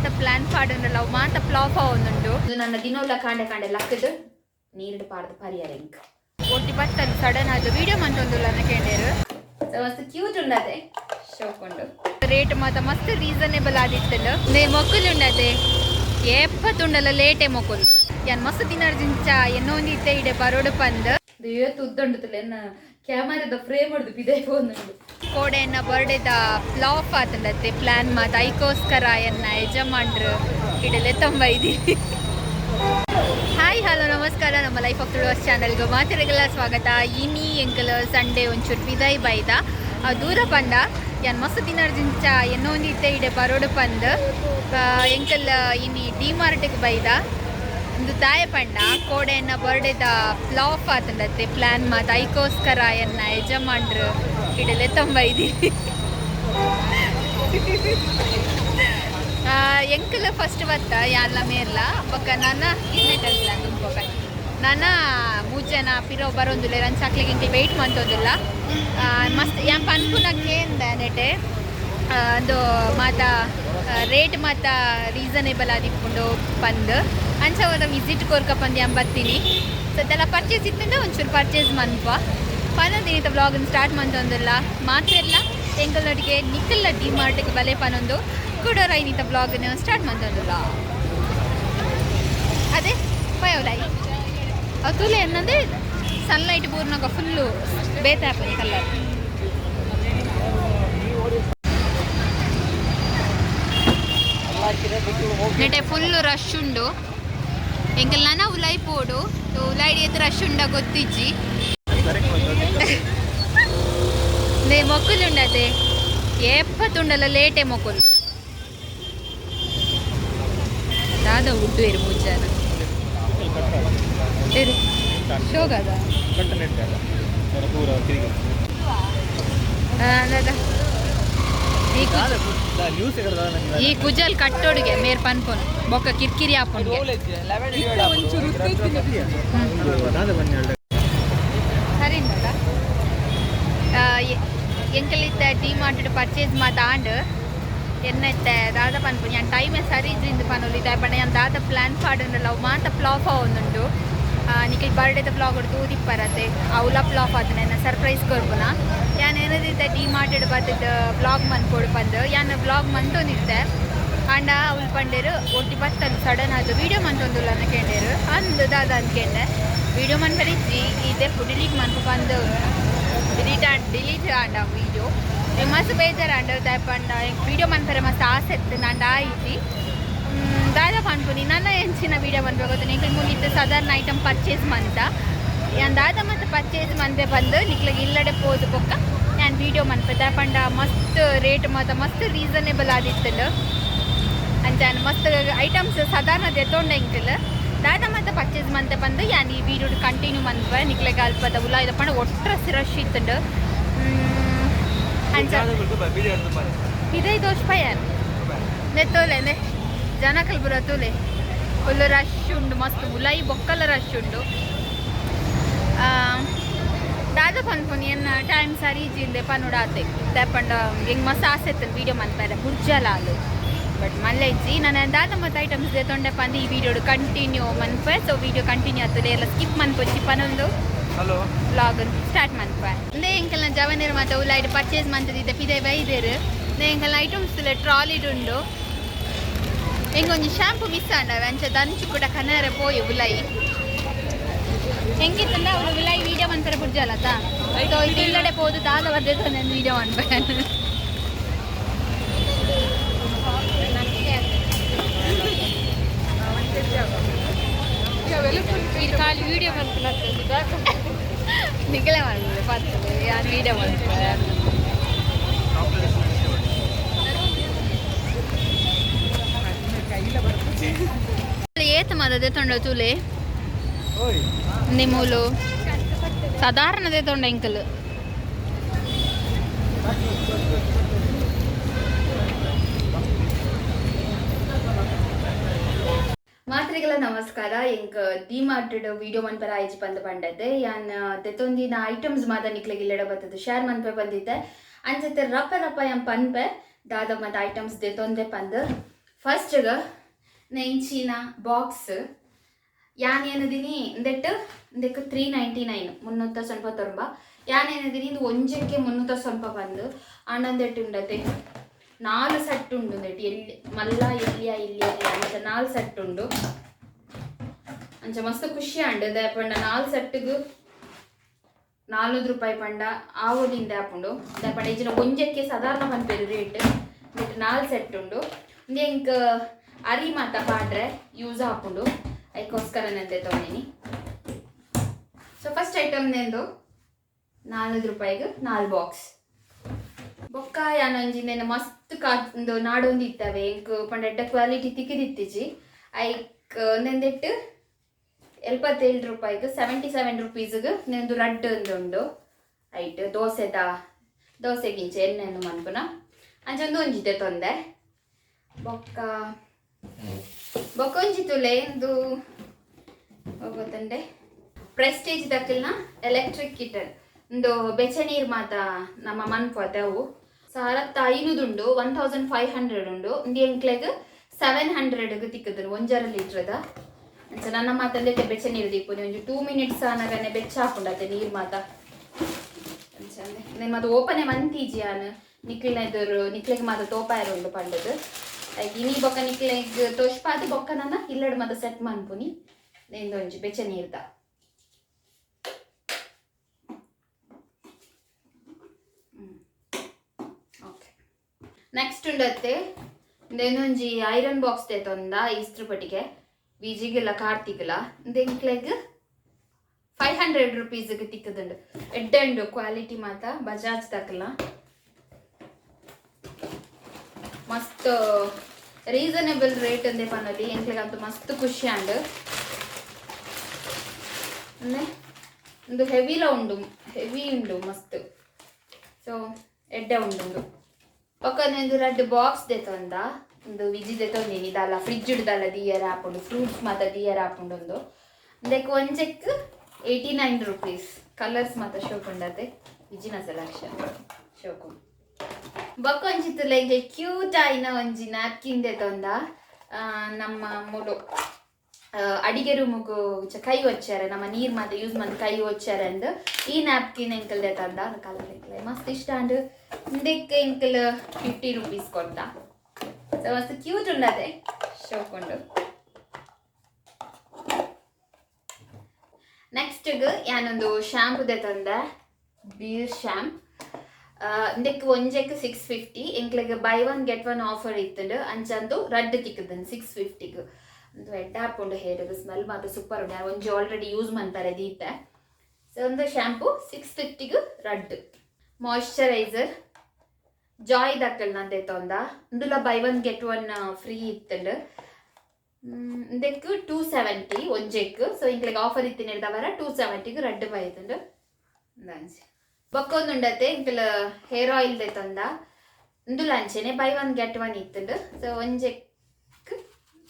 ದಾದ ಪ್ಲಾನ್ ಪಾಡನಲ್ಲ ಅವು ಮಾತ ಫ್ಲಾಪ್ ಆವೊಂದುಂಡು ಇದು ನನ್ನ ದಿನೋಲ ಕಾಂಡೆ ಕಾಂಡೆ ಲಕ್ಕದು ನೀರು ಪಾಡ್ದು ಪರಿಹಾರ ಇಂಕ ಒಟ್ಟಿ ಬತ್ತಲ್ಲಿ ಸಡನ್ ಆದ ವಿಡಿಯೋ ಮಂತೊಂದುಲ್ಲ ಕೇಳೇರು ಮಸ್ತ್ ಕ್ಯೂಟ್ ಉಂಡದೆ ಶೋಕೊಂಡು ರೇಟ್ ಮಾತ ಮಸ್ತ್ ರೀಸನೇಬಲ್ ಆದಿತ್ತಲ್ಲ ನೇ ಮೊಕ್ಕಲು ಉಂಡದೆ ಎಪ್ಪತ್ತುಂಡಲ್ಲ ಲೇಟೆ ಮೊಕ್ಕಲು ಯಾನ್ ಮಸ್ತ್ ದಿನರ್ಜಿಂಚ ಎನ್ನೋ ಒಂದು ಇತ್ತೆ ಇಡೆ ಬರೋಡು ಪಂದ್ ಇವತ್ತು ಉದ್ದುಂಡುತ್ತಲ್ಲ ಎನ್ನ ಕ್ಯಾಮರಾದ ಫ್ರೇಮ್ ಹೊಡೆದು ಬಿದೆ ಹೋಗುಂಡು ಕೋಡೆ ಎನ್ನ ಬರ್ಡೇದ ಫ್ಲಾಪ್ ಆತಂಡತ್ತೆ ಪ್ಲಾನ್ ಮಾತ ಐಕೋಸ್ಕರ ಎನ್ನ ಯಜಮಾನ್ರು ಇಡಲೆ ತೊಂಬೈದಿ ಹಾಯ್ ಹಲೋ ನಮಸ್ಕಾರ ನಮ್ಮ ಲೈಫ್ ಆಫ್ ತುಳುವಸ್ ಚಾನಲ್ಗೆ ಮಾತಿರೆಗೆಲ್ಲ ಸ್ವಾಗತ ಇನಿ ಎಂಕಲ್ ಸಂಡೇ ಒಂಚೂರು ಬಿದಾಯಿ ಬೈದ ದೂರ ಪಂಡ ಯಾನ್ ಮಸ್ತ್ ದಿನರ್ಜಿಂಚ ಎನ್ನೋ ಒಂದು ಇತ್ತೆ ಇಡೆ ಬರೋಡು ಪಂದ್ ಎಂಕಲ್ ಇನಿ ಡಿ-ಮಾರ್ಟ್ಗೆ ಬೈದ ಒಂದು ತಾಯ ಪಂಡ ಕೋಡೆ ಎನ್ನ ಬರ್ಡೇದ ಫ್ಲಾಪ್ ಆತಂಡತ್ತೆ ಪ್ಲಾನ್ ಮಾತ ಐಕೋಸ್ಕರ ಎನ್ನ ಯಜಮಾನ್ರು ಇಡಲೆ ತೊಂಬೈದಿ ಎಂಕಲ್ ಫಸ್ಟ್ ಬತ್ತ ಯಾನ್ಲ ಮೇರ್ಲ ಬೊಕ್ಕ ನನ್ನ ಇನ್ನೆಟಲ್ಲ ತುಂಬೊಕ ನನ್ನ ಮೂಜನ ಪಿರೋ ಬರೋಂದಿಲ್ಲ ರನ್ ಸಾಕ್ಲಿಗೆ ಎಂಕಲ್ ವೆಯ್ಟ್ ಮಂತೋದಿಲ್ಲ ಮಸ್ತ್ ಯಾನ್ ಪನ್ಪುನಕ್ಕೆ ನೆಟೆ ಅದು ಮಾತ ರೇಟ್ ಮಾತ ರೀಸನೇಬಲ್ ಆದಿಕೊಂಡು ಪಂದ್ ಅಂಚವರ ವಿಸಿಟ್ ಕೋರ್ಕ ಪಂದ್ ಯಾನ್ ಬರ್ತೀನಿ ಸದ್ದೆಲ್ಲ ಪರ್ಚೇಸ್ ಇತ್ತಿಂದ ಒಂಚೂರು ಪರ್ಚೇಸ್ ಮನ್ಪ ಪನೊಂದಿನಿತ ವ್ಲಾಗನ್ನು ಸ್ಟಾರ್ಟ್ ಮಂತೊಂದಿಲ್ಲ ಮಾತಿರ್ಲ ಎಂಕಲ್ನೊಟ್ಟಿಗೆ ನಿಖಿಲ್ನ ಡಿ-ಮಾರ್ಟ್ಗೆ ಬಲೆ ಪನೊಂದು ಕುಡೋರ ಇನ್ನಿತ ವ್ಲಾಗನ್ನು ಸ್ಟಾರ್ಟ್ ಮಂತೊಂದಿಲ್ಲ ಅದೇ ಪಯೋಲೈ ಅವು ತುಲೆ ಅನ್ನಂದ್ರೆ ಸನ್ಲೈಟ್ ಪೂರ್ಣಗ ಫುಲ್ಲು ಬೇತಾಪನಿ ಕಲ್ಲರ್ ನೆಟೆ ಫುಲ್ಲು ರಶ್ ಉಂಡು ಎಂಕಲ್ ನನ್ನ ಉಲೈ ಪೋಡು ಉಲೈಡ್ ಎದ್ದು ರಶ್ ಉಂಡ ಗೊತ್ತಿಜ್ಜಿ ನೇ ಮೊಕ್ಕಲು ಉಂಡದೆ ಎಪ್ಪತ್ತುಂಡಲ್ಲ ಲೇಟೆ ಮೊಕ್ಕಲು ದಾದ ಉಡ್ಡು ಇರು ಮುಜ್ಜಾನ ಶೋಗದ ಈ ಕುಜಲ್ ಕಟ್ಟೋಡಿಗೆ ಮೇರ್ ಪನ್ಪೊನ್ ಬೊಕ್ಕ ಕಿರ್ಕಿರಿ ಹಾಪೊಂಡ್ಗೆ ಸರಿ ಎಂಕಲಿತ್ತ ಡಿ-ಮಾರ್ಟ್ ಪರ್ಚೇಸ್ ಮಾತಾಂಡ್ ಎನ್ನತ್ತೆ ದಾದ ಪನ್ಪುನ್ ಯಾನ್ ಟೈಮೇ ಸರಿ ಇದ್ರಿಂದ ಪನೊಲಿದ್ದ ಪಂಡ ಯಾನ್ ದಾದ ಪ್ಲಾನ್ ಪಾಡನಲ್ಲ ಅವು ಮಾತ ಫ್ಲಾಪ್ ಆವೊಂದುಂಡು ನಿಖಿಲ್ ಬರ್ಡೇದ ಬ್ಲಾಗ್ ಹೊಡೆದು ಊದಿಪ್ಪರತ್ತೆ ಅವಲ ಫ್ಲಾಪ್ ಆತನ ಎನ್ನ ಸರ್ಪ್ರೈಸ್ ಕೊರ್ಪುನ ಯಾನ್ ಏನದಿದ್ದ ಡಿ-ಮಾರ್ಟ್ ಬರ್ತದ ಬ್ಲಾಗ್ ಮನ್ಪೊಡು ಪಂದ್ ಯಾನ್ ಬ್ಲಾಗ್ ಮಂತೊಂದಿದ್ದೆ ಆಂಡ ಅವ್ಲು ಪಂಡೇರು ಒಟ್ಟಿ ಬತ್ತಲ್ಲಿ ಸಡನ್ ಆದ ವಿಡಿಯೋ ಮಂತೊಂದುಲ್ಲ ಕೇಳೇರು ಅಂದು ದಾದ ಅಂದ್ಕೊಂಡೆ ವಿಡಿಯೋ ಮನ್ಪರಿಜ್ಜಿ ಇದೇ ಡಿಲೀಟ್ ಮನ್ಪು ಬಂದು ಡಿಲೀಟ್ ಆಂಡ ವಿಡಿಯೋ ಮಸ್ತ್ ಬೇಜಾರು ಆಂಡ ಪಂಡ ವಿಡಿಯೋ ಮನ್ಪರೆ ಮಸ್ತ್ ಆಸೆ ಇತ್ತು ನಂಡ ಆಯ್ತಿ ದಾದ ಪನ್ಪುನಿ ನನ್ನ ಹೆಂಚಿನ ವೀಡಿಯೋ ಮನ್ಬೇಕು ನಿಖಿಲ್ ಮುಗಿದ್ದು ಸಾಧಾರಣ ಐಟಮ್ ಪರ್ಚೇಸ್ ಮಂತ ಯಾನ್ ದಾದ ಮತ್ತು ಪರ್ಚೇಸ್ ಮಂತೆ ಬಂದು ನಿಕ್ಲಿಗೆ ಇಲ್ಲಡೆ ಪೋದು ಬೊಕ್ಕ ಯಾನ್ ವೀಡಿಯೋ ಮನ್ಪೆ ಪಂಡ ಮಸ್ತ್ ರೇಟ್ ಮಾತ ಮಸ್ತ್ ರೀಸನೇಬಲ್ ಆದಿತ್ತಲ್ಲ ಅಂಚಾನ್ ಮಸ್ತ್ ಐಟಮ್ಸ್ ಸಾಧಾರಣ ದೆತೊಂಡೆ ಎಂಕಲ್ ದಾದ ಮತ್ತು ಪರ್ಚೇಸ್ ಮಂತೆ ಬಂದು ಯಾನ್ ಈ ವೀಡಿಯೋ ಕಂಟಿನ್ಯೂ ಮನ್ಪೆ ನಿಕ್ಲಿಗೆ ಅಲ್ಪದ ಉಲ ಇದು ಪಂಡ ಒಟ್ರಸ್ ರಶ್ ಇತ್ತುಂಡು ಅಂಚ ಇದೇ ದೋಷ ಪಯ್ಯಾನ್ ನೆತ್ತೋಲೆ ಜನಕಲ್ ಬುರ ತುಲೆ ಫುಲ್ ರಶ್ ಉಂಡು ಮಸ್ತ್ ಉಲೈ ಬೊಕ್ಕಲ ರಶ್ ಉಂಡು ದಾದ ಪನ್ಪುನಿ ಎನ್ನ ಟೈಮ್ ಸರಿ ಇಜ್ಜಿಂದೆ ಪನುಡಾತೆ ಪಂಡ ಹೆಂಗೆ ಮಸ್ತ್ ಆಸೆ ಇತ್ತಲ್ಲ ವೀಡಿಯೋ ಮನ್ಪೇರೆ ಬುರ್ಜಲ ಅದು ಬಟ್ ಮಲ್ಲೆ ಇಜ್ಜಿ ನಾನು ದಾದ ಮತ್ತು ಐಟಮ್ಸ್ ತೊಂಡೆ ಪಂದು ಈ ವಿಡಿಯೋ ಕಂಟಿನ್ಯೂ ಮನ್ಪೆ ಸೊ ವಿಡಿಯೋ ಕಂಟಿನ್ಯೂ ಆಗ್ತದೆ ಎಲ್ಲ ಸ್ಕಿಪ್ ಮನ್ಪೊಚ್ಚಿ ಪನೊಂದು ವ್ಲಾಗ್ ಸ್ಟಾರ್ಟ್ ಮನ್ಪೆ ಇಂದೇ ಎಂಕಲ್ನ ಜವನೇರು ಮತ್ತು ಉಲಾಯ್ಡು ಪರ್ಚೇಸ್ ಮಂತದಿದ್ದೆ ಪಿದೆ ಬೈದೇರು ಎಂಕಲ್ನ ಐಟಮ್ಸ್ ಟ್ರಾಲಿಡುಂಡು ಎಂಗೊಂದು ಶಾಂಪು ಮಿಸ್ ಆಂಡವೆ ಅಂಚೆ ದಂಚು ಕೂಡ ಕನ್ನಡ ಪೋಯಿ ಉಲೈ ಹೆಂಗಿತ್ತಂದ ಅವಳು ಉಲೈ ವೀಡಿಯೋ ಮನ್ಪರೆ ಬುಡ್ಜಲತ್ತ ಸೊ ಇಲ್ಲಡೆ ಪೋದು ದಾದ ಬರ್ದಿದ್ದು ನಾನು ವೀಡಿಯೋ ಮನ್ಪೆ ಇದು ಖಾಲಿ ವೀಡಿಯೋ ಮನ್ಪೆ ನಿಖಲೆ ಮಾಡ್ಬೋದು ಪರ್ತದೆ ಯಾರು ವೀಡಿಯೋ ಮನ್ಪೆ ಏತ ಮದದೆ ತೊಂಡ ತುಲೆ ನಿಮ್ಮೂಲು ಸಾಧಾರಣದೇ ತೊಂಡ ಎಂಕಲ್ ಮಾತ್ರೆಗೆಲ್ಲ ನಮಸ್ಕಾರ ಎಂಕ್ ಡಿ-ಮಾರ್ಟ್ ವಿಡಿಯೋ ಮನ್ಪರ ಆಯ್ಚಿ ಪಂದ್ ಪಂಡತೆ ಯಾನ್ ತೆತ್ತೊಂದಿನ ಐಟಮ್ಸ್ ಮಾತ ನಿಕ್ಲೆಗೆ ಇಲ್ಲಡ ಬರ್ತದೆ ಶೇರ್ ಮನ್ಪೆ ಬಂದಿದ್ದೆ ಅಂಚತೆ ರಪ್ಪ ಯಾನ್ ಪನ್ಪೆ ದಾದ ಮತ್ತು ಐಟಮ್ಸ್ ದೆತೊಂದೆ ಪಂದ್ ಫಸ್ಟ್ಗೆ ನೆಂಚಿನ ಬಾಕ್ಸ್ ಯಾನೇನದಿನಿ ಇಂದೆಟ್ಟು 399 ಮುನ್ನೂತ್ತ ಸ್ವಲ್ಪ ತೊಂಬ ಯಾನೇನದಿನಿ ಇದು ಒಂಜಕ್ಕೆ ಮುನ್ನೂತ್ತ ಸ್ವಲ್ಪ ಬಂದು ಅಣ್ಣಂದೆಟ್ಟು ಉಂಡತೆ 4 ಸೆಟ್ ಉಂಡು ನೆಟ್ಟು ಎಲ್ಲಿ ಮಲ್ಲ ಇಲ್ಲಿಯ ಅಂತ 4 ಸೆಟ್ ಉಂಡು ಅಂಚ ಮಸ್ತ್ ಖುಷಿ ಅಂಡು ಪಂಡ 4 ಸೆಟ್ಗೆ 400 ರೂಪಾಯಿ ಪಂಡ ಆವೋದಿಂದ ಆಪುಂಡು ಪಂಡ ಈಜಿನ ಒಂಜಕ್ಕೆ ಸಾಧಾರಣ ಪನ್ಪೇರು ರೇಟ್ ನೆಟ್ಟು 4 ಸೆಟ್ ಉಂಡು ಇಂಕ ಅರಿ ಮಾತ ಪಾಡ್ರೆ ಯೂಸ್ ಹಾಕೊಂಡು ಅದಕ್ಕೋಸ್ಕರ ನೆಂದೆ ತೊಗೊಂಡಿನಿ. ಸೊ ಫಸ್ಟ್ ಐಟಮ್ ನೆಂದು 400 ರೂಪಾಯಿಗೆ 4 ಬಾಕ್ಸ್ ಬೊಕ್ಕ ಯಾನೊಂಜಿಂದೇನು ಮಸ್ತ್ ಒಂದು ನಾಡೊಂದು ಇತ್ತವೆ ಇಂಕ್ ಪಂಡ ಎಡ್ಡ ಕ್ವಾಲಿಟಿ ತಿಕ್ಕಿದಿತ್ತಿಜಿ ಐಕ್ ನೆಂದೆಟ್ಟು 77 ರೂಪಾಯಿಗೆ 77 ರುಪೀಸ್ಗೆ ನೆಂದು ರಡ್ಡು ಉಂಡು ಐಟ್ ದೋಸೆಗಿಂಚ ಎಣ್ಣೆನ್ನು ಮನ್ಪುನ ಅಂಚೊಂದು ಒಂಜಿತೆ ತೊಂದೆ ಬೊಕ್ಕ ಒಂಜಿ ತುಲೆ ಇಂದು ಗೊತ್ತಂಡೆ ಪ್ರೆಸ್ಟೀಜ್ ದಕ್ಕಲ್ನ ಎಲೆಕ್ಟ್ರಿಕ್ ಕಿಟನ್ ಇಂದು ಬೆಚ್ಚ ನೀರು ಮಾತ ನಮ್ಮ ಮನ್ಪೋತೆ ಅವು 1500 ಉಂಡು 1500 ಉಂಡು ಇಂದು ಎಂಕ್ಲೆಗ್ 700ಗೆ ತಿಕ್ಕದ್ರು 1 ಲೀಟ್ರದ ಅಂಚ ನನ್ನ ಮಾತಂದೆ ಬೆಚ್ಚ ನೀರು ದಿಪ್ಪುನಿ ಒಂಜಿ 2 ಮಿನಿಟ್ಸ್ ಆನಗನೆ ಬೆಚ್ಚ ಹಾಕೊಂಡತೆ ನೀರು ಮಾತ ಅಂಚಂದೆ నేను ಮಾತ ಓಪನೆ ಮಂತೀಜಿ ಆನ್ ನಿಕ್ಲೆಗ್ ಮಾತ ತೋಪಾಯರು ಉಂಡು ಪಂಡದು ಇನಿ ಬೊಕ್ಕ ನಿಕ್ಲೆಗ್ ತೋಷ್ಪಾದ ಬೊಕ್ಕ ನನ್ನ ಇಲ್ಲಡ್ ಮಾತ ಸೆಟ್ ಮನ್ಪುನಿ ನೆಂದು ಒಂಜಿ ಬೆಚ್ಚ ನೀರ್ದ ಓಕೆ ನೆಕ್ಸ್ಟ್ ಉಂಡತ್ತೆ ಇಂದೊಂಜಿ ಐರನ್ ಬಾಕ್ಸ್ ತೆತ್ತೊಂದ ಇಸ್ತ್ರಿ ಪಟ್ಟಿಗೆ ಬೀಜಿಗೆಲ್ಲ ಕಾರ್ತಿಗೆಲ್ಲ ಇಂದೆಂಕ್ಲೆಗ್ 500 ರುಪೀಸ್ಗೆ ತಿಕ್ಕದುಂಡು ಎಡ್ಡುಂಡು ಕ್ವಾಲಿಟಿ ಮಾತ ಬಜಾಜ್ ತಕ್ಕಲ ಮಸ್ತ್ ರೀಸನೇಬಲ್ ರೇಟ್ ಅಂದೆ ಪನ್ನೋಲಿ ಎಂಕ್ಲೆಗಂತೂ ಮಸ್ತ್ ಖುಷಿ ಅಂಡು ಒಂದು ಹೆವಿ ಉಂಡು ಮಸ್ತ್ ಸೊ ಎಡ್ಡೆ ಉಂಡು ಪಕ್ಕದೊಂದು 2 ಬಾಕ್ಸ್ ದೆತ್ತೊಂದ ಒಂದು ವಿಜಿ ದೆತ್ತೊಂದಿನಿ ದಾಲ ಫ್ರಿಜ್ ಇಡ್ದಲ್ಲ ದಿಯರ್ ಹಾಕೊಂಡು ಫ್ರೂಟ್ಸ್ ಮಾತ ದಿಯರ್ ಹಾಕೊಂಡು ಒಂದು ಅದಕ್ಕೆ ಒಂಜೆಕ್ 89 ರುಪೀಸ್ ಕಲರ್ಸ್ ಮಾತ ಶೋಕೊಂಡತೆ ವಿಜಿನ ಸೆಲೆಕ್ಷನ್ ಶೋಕೊಂಡು ಬೊಕ್ಕ ಒಂಜಿತ್ತುಲ ಈಗ ಕ್ಯೂಟ್ ಆಯ್ನ ಒಂಜಿ ನ್ಯಾಪ್ಕಿನ್ ದೆತ್ತೊಂದ ನಮ್ಮ ಮೂಲು ಅಡಿಗೆ ರೂಮುಗು ಕೈ ಒಚ್ಚಾರೆ ನಮ್ಮ ನೀರು ಮಾತ ಯೂಸ್ ಮಾಡಿ ಕೈ ಒಚ್ಚಾರೆ ಅಂದು ಈ ನ್ಯಾಪ್ಕಿನ್ ಎಂಕಲ್ ದೆತ್ತಂದ ಅದು ಕಲರ್ ಎಂಕಲ್ ಮಸ್ತ್ ಇಷ್ಟ ಅಂಡು ಇದಕ್ಕೆ ಎಂಕಲ್ 50 ರುಪೀಸ್ ಕೊಡ್ತ ಸೊ ಮಸ್ತ್ ಕ್ಯೂಟ್ ಉಂಡತೆ ಶೋಕೊಂಡು ನೆಕ್ಸ್ಟ್ಗೆ ಯಾನೊಂದು ಶ್ಯಾಂಪು ದೆತ್ತಂದ ಬೀರ್ ಶ್ಯಾಂಪ್ ಇದಕ್ಕೆ ಒಂಜಕ್ಕೆ 650 ಎಂಕ್ಲೆಗ್ ಬೈ 1 get 1 ಆಫರ್ ಇತ್ತಂಡು ಅಂಚಂದು ರಡ್ಡು ತಿಕ್ಕದನ್ 650ಗೆ ಒಂದು ಎಡ್ಡ ಹಾಕೊಂಡು ಹೇರಿಗೆ ಸ್ಮೆಲ್ ಮಾತ್ರ ಸೂಪರ್ ಉಂಟು ಒಂಜಿ ಆಲ್ರೆಡಿ ಯೂಸ್ ಮಾಡ್ತಾರೆ ದೀತೆ ಸೊ ಒಂದು ಶ್ಯಾಂಪು 650ಗೆ ರಡ್ಡು ಮಾಯ್ಶ್ಚರೈಸರ್ ಜಾಯ್ ದಕ್ಕಲ್ ನಂದೆ ತೊಂದ ಇಂದುಲ ಬೈ 1 get 1 ಫ್ರೀ ಇತ್ತಂಡು ಇದಕ್ಕೆ 270 ಒಂಜೆಕ್ ಸೊ ಇಂಕ್ಲೆಗ್ ಆಫರ್ ಇತ್ತಿನ ಹಿಡ್ದವರ 270ಗೆ ರಡ್ಡು ಬೈತಂಡು ಅಂಚೆ ಬೊಕ್ಕೊಂದುಂಡತೆ ಇಂಕಲ್ ಹೇರ್ ಆಯಿಲ್ ದೆತ್ತೊಂದ ಇಂದುಲ ಅಂಚೆನೆ ಬೈ 1 get 1 ಇತ್ತಂಡು ಸೊ ಒಂಜೆಕ್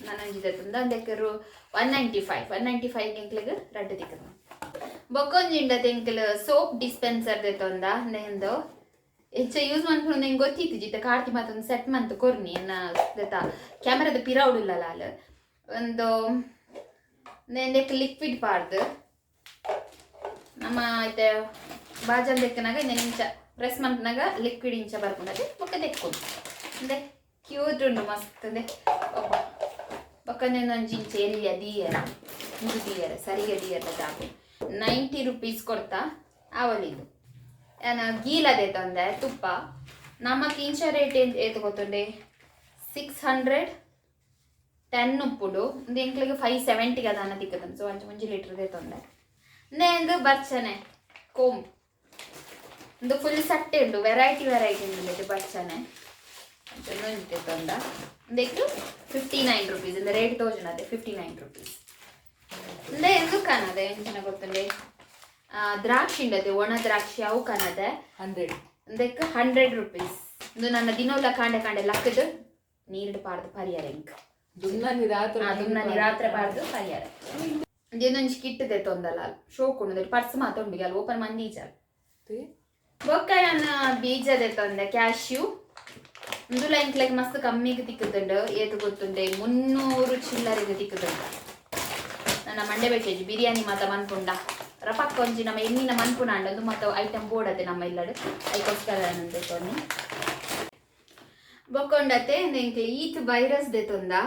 ನನಂಜಿ ದೆತ್ತೊಂದ ಅದಕ್ಕೆ 195 ಇಂಕ್ಲೆಗ್ ರಡ್ಡು ತಿಕ್ಕದ ಬೊಕ್ಕೊಂಜಿಂಡತೆ ಇಂಕಲ್ ಸೋಪ್ ಡಿಸ್ಪೆನ್ಸರ್ ದೆತ್ತೊಂದ ನೆಂದು ಹೆಚ್ಚು ಯೂಸ್ ಮಾಡ್ಕೊಂಡು ನಂಗೆ ಗೊತ್ತಿತ್ತು ಜಿತ್ತ ಕಾರ್ತಿ ಮತ್ತೊಂದು ಸೆಟ್ ಮಂತ್ ಕೊರ್ನಿ ಎನ್ನ ದೆತ್ತ ಕ್ಯಾಮರಾದ ಪಿರೌಡುಲ್ಲಲ್ಲ ಅಲ್ಲ ಒಂದು ನೆಂದಕ್ಕೆ ಲಿಕ್ವಿಡ್ ಪಾಡ್ದು ನಮ್ಮ ಐತೆ ಬಾಜಲ್ ದೆಕ್ಕನಾಗ ಇಂಚ ಪ್ರೆಸ್ ಮಂತ್ನಾಗ ಲಿಕ್ವಿಡ್ ಇಂಚ ಬರ್ಕೊಂಡದೆ ಬೊಕ್ಕ ದೆಕ್ಕೊಂಡು ಅಂದೆ ಕ್ಯೂಟ್ ಉಂಡು ಮಸ್ತ್ ಅಂದೆ ಬೊಕ್ಕಂದೊಂದು ಇಂಚ ಎಲ್ಲಿಯ ದೀಯರ ಇದು ದೀಯರ ಸರಿಗೆ ದೀಯರ ಜಾಬು 90 ರುಪೀಸ್ ಕೊಡ್ತಾ ಅವಲಿದು ಏನು ಗೀಲದೆ ತಂದೆ ತುಪ್ಪ ನಮ್ಮ ಕಿಂಚ ರೇಟ್ ಏತು ಗೊತ್ತುಂಡೆ 610 ಉಪ್ಪುಡು ಒಂದು ಎಂಕ್ಲಿಗೆ 570 ಅದಾನ ತಿಕ್ಕದನ್ ಸೊ ಅಂಚು 1 ಲೀಟ್ರದೇ ತೊಂದೆ ಇಂದು ಬರ್ಚನೆ ಕೋಮ್ ಒಂದು ಫುಲ್ ಸಟ್ಟೆ ಉಂಟು ವೆರೈಟಿ ಉಂಟು ಬರ್ಚನೆ ಅಂಚೆ ತೊಂದ ಇದಕ್ಕೆ 59 ರುಪೀಸ್ ಇಂದ ರೇಟ್ ತೋಜನದೆ 59 ರುಪೀಸ್ ಇಂದ ಎಂದು ಕಾಣದೆ ಎಂಚಿನ ಗೊತ್ತುಂಡೆ ದ್ರಾಕ್ಷಿ ಉಂಡದೆ ಒಣ ದ್ರಾಕ್ಷಿ ಅವು ಕಾಣದೆ 100 ಇದಕ್ಕೆ 100 ರುಪೀಸ್ ಇದು ನನ್ನ ದಿನೋಲ ಕಾಂಡೆ ಲಕ್ಕದು ನೀರು ಪಾರ್ದು ಪರಿಹಾರ ಇಂಕ್ ದುನ್ನ ರಾತ್ರಿ ಪಾರ್ದು ಪರಿಹಾರ ಇದೇನೊಂದು ಕಿಟ್ಟದೆ ತೊಂದಲ್ಲ ಶೋಕೊಂಡು ಪರ್ಸ್ ಮಾತೊಂಡಿಗೆ ಅಲ್ಲಿ ಓಪನ್ ಮಂದಿ ಬೊಕ್ಕ ನನ್ನ ಬೀಜದೆ ತೊಂದೆ ಕ್ಯಾಶ್ಯೂ ಇಂದುಲ ಇಂಕ್ಲೆಗ್ ಮಸ್ತ್ ಕಮ್ಮಿಗೆ ತಿಕ್ಕುದುಂಡು ಏತು ಗೊತ್ತುಂಡೆ 300 ಚಿಲ್ಲರೆಗೆ ತಿಕ್ಕುದುಂಡು ನನ್ನ ಮಂಡೆ ಬೇಕೇಜಿ ಬಿರಿಯಾನಿ ಮಾತ ಮನ್ಪುಂಡ ರಪಕ್ಕ ಒಂಜಿ ನಮ್ಮ ಎಣ್ಣಿನ ಮನ್ಪುನ ಅಂಡದು ಮತ್ತು ಐಟಮ್ ಬೋಡತೆ ನಮ್ಮ ಇಲ್ಲಡು ಐಕೋಸ್ಕರ ನಂದು ತೊನ್ನಿ ಬೊಕ್ಕೊಂಡತೆ ನೆಂಕ್ಲೆ ಈತ್ ವೈರಸ್ ದೆತೊಂದ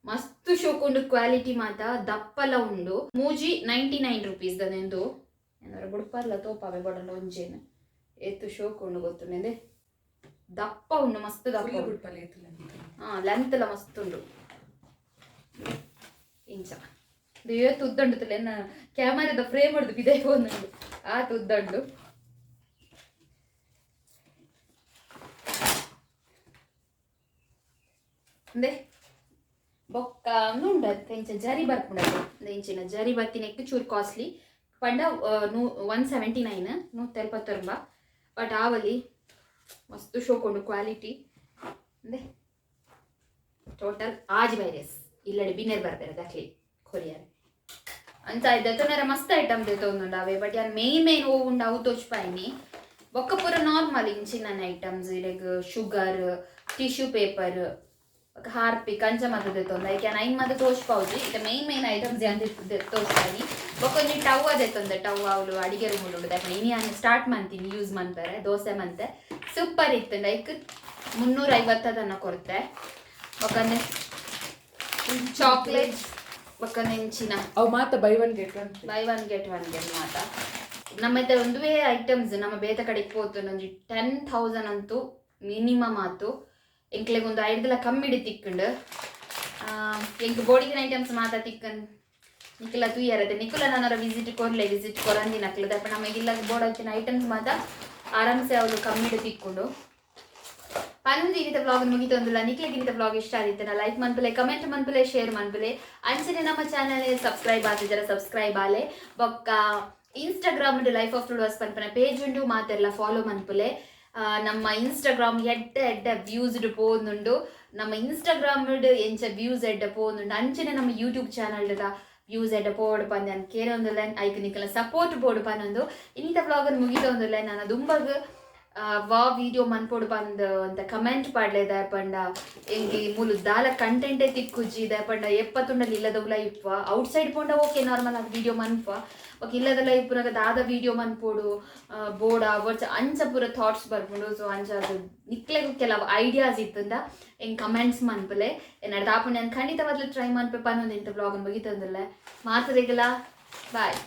ಮಸ್ತ್ ಶೋಕುಂಡು ಕ್ವಾಲಿಟಿ ಮಾತ ದಪ್ಪಲ ಉಂಡು ಮೂಜಿ 99 ರೂಪೀಸ್ ದನೆಂದು ಏನಾರು ಬುಡ್ಪರ್ಲ ತೋಪಾವೆ ಬೊಡಂಡ ಒಂಜೇನು ಏತು ಶೋಕುಂಡು ಗೊತ್ತುಂಡೆ ದಪ್ಪ ಉಂಡು ಮಸ್ತ್ ದಪ್ಪ ಲೆಂತ್ ಮಸ್ತ್ ಉಂಡು ಇಂಚ ಏತು ಉದ್ದಂಡು ಕ್ಯಾಮರಾದ ಫ್ರೇಮ್ ಹೊಡೆದು ಬಿದೆ ಹೋಗುಂಡು ಆತ ಉದ್ದಂಡು ಅಂದೆ ಬೊಕ್ಕ ಉಂಡತ್ತೆ ಇಂಚ ಜರಿ ಬರ್ಪುಂಡತ್ತೆ ಇಂಚಿನ ಜರಿ ಬತ್ತಿನಕ್ಕೆ ಚೂರು ಕಾಸ್ಟ್ಲಿ ಪಂಡ 179 170 ಬಟ್ ಆವಲಿ ಮಸ್ತ್ ಶೋಕುಂಡು ಕ್ವಾಲಿಟಿ ಅಂದೆ ಟೋಟಲ್ ಆಜ್ ವೈರಸ್ ಇಲ್ಲಡೆ ಬಿನ್ನರ್ ಬರ್ತಾರೆ ದಕ್ಲಿ ಕೊರಿಯರ್ ಅಂತ ದೆತೊನರ ಮಸ್ತ್ ಐಟಮ್ ದೆತೊಂದುಂಡಾವೆ ಬಟ್ ಯಾನ್ ಮೇನ್ ಹೋಗುಂಡು ಅವು ತೋಚ್ಪಾಯಿನಿ ಬೊಕ್ಕ ಪೂರ ನಾರ್ಮಲ್ ಇಂಚಿನ items like sugar tissue paper Harpic ಅಂಚ ಮತ ದೆತೊಂದ ಐಕ್ ಯಾನ್ ಐನ್ ಮತ ತೋಚ್ಪಾವುಜಿ ಇತ ಮೇನ್ ಐಟಮ್ಸ್ ಯಾನ್ ತೋಚ್ಪಾಯಿನಿ ಬೊಕ್ಕ ಒಂಜಿ ಟವ್ವ ದೆತೊಂದೆ ಟವ್ವ ಅವಳು ಅಡಿಗೆ ರೂಮ್ ಉಂಡು ದಪ್ಪನ ಇನಿ ಯಾನ್ ಸ್ಟಾರ್ಟ್ ಮಂತೀನಿ ಯೂಸ್ ಮಂತಾರೆ ದೋಸೆ ಮಂತೆ ಸೂಪರ್ ಇತ್ತು ಲೈಕ್ 350 ತನ ಕೊಡ್ತೆ ಬೊಕ್ಕಂದೆ ಚಾಕ್ಲೇಟ್ ಬೊಕ್ಕಂದೆ ಇಂಚಿನ ಅವು ಮಾತ ಬೈ ಒನ್ ಗೆಟ್ ಒನ್ ಮಾತ ನಮ್ಮತ್ತೆ ಒಂದುವೇ ಐಟಮ್ಸ್ ನಮ್ಮ ಬೇತ ಕಡೆಗೆ ಹೋತು ಒಂಜಿ 10,000 ಅಂತೂ ಮಿನಿಮಮ್ ಆತು ಎಂಕ್ಲೆಗ್ ಒಂದು 5 ಕಮ್ಮಿಡಿ ತಿಕ್ಕಂಡು ಎಂಕ್ ಬೋಡಿಗಿನ ಐಟಮ್ಸ್ ಮಾತ ತಿಕ್ಕನ್ ನಿಖಿಲ ತೂಯರದೆ ನಿಖಿಲ ನಾನರ ವಿಸಿಟ್ ಕೊರಂದಿ ನಕ್ಲು ದಪ್ಪ ನಮಗಿಲ್ಲ ಬೋಡತ್ತಿನ ಐಟಮ್ಸ್ ಮಾತ ಆರಾಮ್ಸೆ ಅವಳು ಕಮ್ಮಿಡಿ ತಿಕ್ಕೊಂಡು ಪನ್ನೊಂದು ಈ ವ್ಲಾಗ್ ಮುಗಿತೊಂದಿಲ್ಲ ನಿಖಿಲಿಗೆ ಇಂಥ ವ್ಲಾಗ್ ಇಷ್ಟ ಆದಿತ್ತನ ಲೈಕ್ ಮನ್ಪಲೆ ಕಮೆಂಟ್ ಮನ್ಪಲೆ ಶೇರ್ ಮನ್ಪಲೆ ಅಂಚನೆ ನಮ್ಮ ಚಾನಲ್ ಸಬ್ಸ್ಕ್ರೈಬ್ ಆತಿದ್ದಾರೆ ಸಬ್ಸ್ಕ್ರೈಬ್ ಆಲೆ ಬೊಕ್ಕ ಇನ್ಸ್ಟಾಗ್ರಾಮ್ ಲೈಫ್ ಆಫ್ TuluVas ಪನ್ಪನ ಪೇಜ್ ಉಂಡು ಮಾತೆಲ್ಲ ಫಾಲೋ ಮನ್ಪಲೆ ನಮ್ಮ ಇನ್ಸ್ಟಾಗ್ರಾಮ್ ಎಡ್ಡ ವ್ಯೂಸ್ಡ್ ಪೋನುಂಡು ನಮ್ಮ ಇನ್ಸ್ಟಾಗ್ರಾಮ್ ಎಂಚ ವ್ಯೂಸ್ ಎಡ್ಡ ಪೋನುಂಡು ಅಂಚನೆ ನಮ್ಮ ಯೂಟ್ಯೂಬ್ ಚಾನಲ್ ವ್ಯೂಸ್ ಎಡ್ಡ ಪೋಡ್ ಪಂದೆ ಅಂತ ಕೇರೊಂದುಲ್ಲ ಐಕ್ ನಿಖಲ ಸಪೋರ್ಟ್ ಬೋರ್ಡ್ ಪನ್ನೊಂದು ಇನ್ನಿತ ವ್ಲಾಗ್ ಮುಗಿತೊಂದುಲ್ಲ ನಾನು ದುಂಬಗ್ ವಾ ವಿಡಿಯೋ ಮನ್ಪೊಡು ಬಂದ ಅಂತ ಕಮೆಂಟ್ ಪಾಡ್ಲೆ ದಯಪಂಡ ಎಂಗಿ ಮುಲು ದಾಲ ಕಂಟೆಂಟೇ ತಿಕ್ಕುಜಿ ದಯಪಂಡ ಎಪ್ಪತ್ತುಂಡಲ್ಲಿ ಇಲ್ಲದವುಲ ಇಪ್ಪ ಔಟ್ ಸೈಡ್ ಪೋಂಡ ಓಕೆ ನಾರ್ಮಲ್ ಆಗಿ ವಿಡಿಯೋ ಮನ್ಪ ಓಕೆ ಇಲ್ಲದಲ್ಲ ಇಪ್ಪುನಾಗ ದಾದ ವಿಡಿಯೋ ಮನ್ಪೊಡು ಬೋಡ ವರ್ಚ ಅಂಚ ಪೂರ ಥಾಟ್ಸ್ ಬರ್ಪುಂಡು ಸೊ ಅಂಚ ಅದು ನಿಕ್ಲೆಗೂ ಕೆಲವು ಐಡಿಯಾಸ್ ಇತ್ತಂದ ಎಂಗ್ ಕಮೆಂಟ್ಸ್ ಮನ್ಪಲೆ ಏನಾರು ದಾಪುಂಡು ನಾನು ಖಂಡಿತವಾಗ್ಲೂ ಟ್ರೈ ಮನ್ಪೆ ಪನ್ನೊಂದು ಇಂಥ ವ್ಲಾಗ್ ಮುಗಿತಂದಿಲ್ಲ ಮಾತದೆಗಲ್ಲ ಬಾಯ್.